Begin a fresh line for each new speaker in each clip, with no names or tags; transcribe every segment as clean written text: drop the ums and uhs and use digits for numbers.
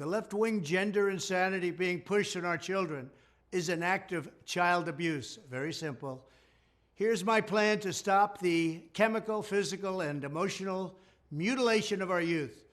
The left-wing gender insanity being pushed on our children is an act of child abuse. Very simple. Here's my plan to stop the chemical, physical, and emotional mutilation of our youth.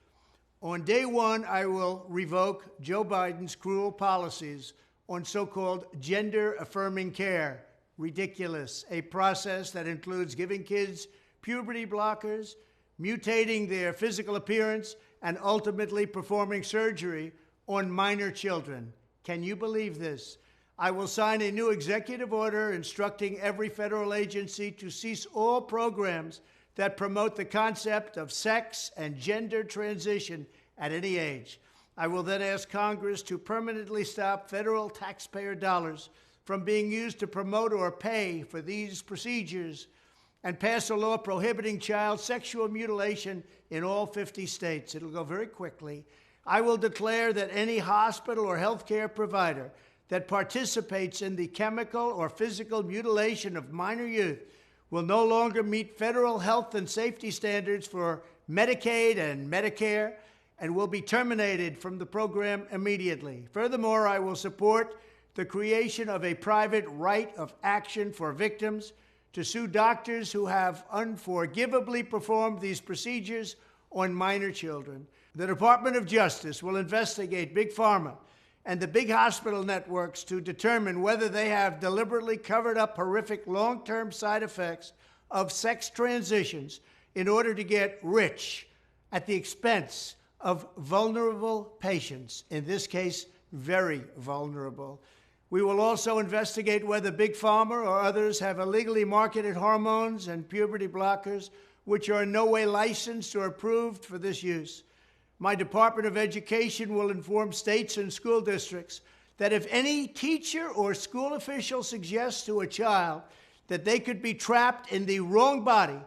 On day one, I will revoke Joe Biden's cruel policies on so-called gender-affirming care. Ridiculous. A process that includes giving kids puberty blockers, mutating their physical appearance, and ultimately performing surgery on minor children. Can you believe this? I will sign a new executive order instructing every federal agency to cease all programs that promote the concept of sex and gender transition at any age. I will then ask Congress to permanently stop federal taxpayer dollars from being used to promote or pay for these procedures and pass a law prohibiting child sexual mutilation in all 50 states. It'll go very quickly. I will declare that any hospital or healthcare provider that participates in the chemical or physical mutilation of minor youth will no longer meet federal health and safety standards for Medicaid and Medicare and will be terminated from the program immediately. Furthermore, I will support the creation of a private right of action for victims to sue doctors who have unforgivably performed these procedures on minor children. The Department of Justice will investigate Big Pharma and the big hospital networks to determine whether they have deliberately covered up horrific long-term side effects of sex transitions in order to get rich at the expense of vulnerable patients, in this case, very vulnerable. We will also investigate whether Big Pharma or others have illegally marketed hormones and puberty blockers which are in no way licensed or approved for this use. My Department of Education will inform states and school districts that if any teacher or school official suggests to a child that they could be trapped in the wrong body,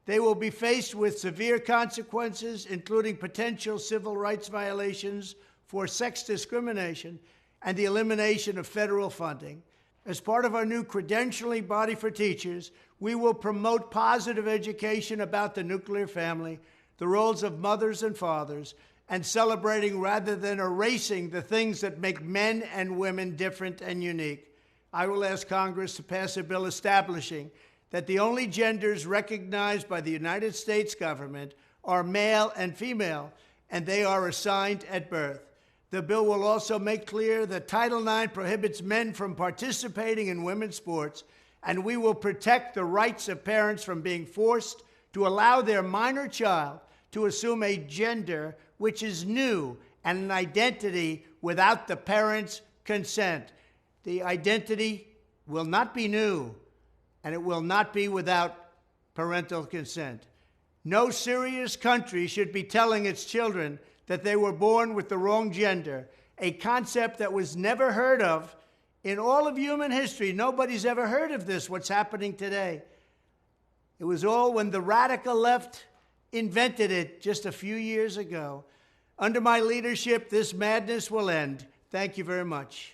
they will be faced with severe consequences, including potential civil rights violations for sex discrimination and the elimination of federal funding. As part of our new credentialing body for teachers, we will promote positive education about the nuclear family, the roles of mothers and fathers, and celebrating rather than erasing the things that make men and women different and unique. I will ask Congress to pass a bill establishing that the only genders recognized by the United States government are male and female, and they are assigned at birth. The bill will also make clear that Title IX prohibits men from participating in women's sports, and we will protect the rights of parents from being forced to allow their minor child to assume a gender which is new and an identity without the parents' consent. The identity will not be new, and it will not be without parental consent. No serious country should be telling its children that they were born with the wrong gender, a concept that was never heard of in all of human history. Nobody's ever heard of this, what's happening today. It was all when the radical left invented it just a few years ago. Under my leadership, this madness will end. Thank you very much.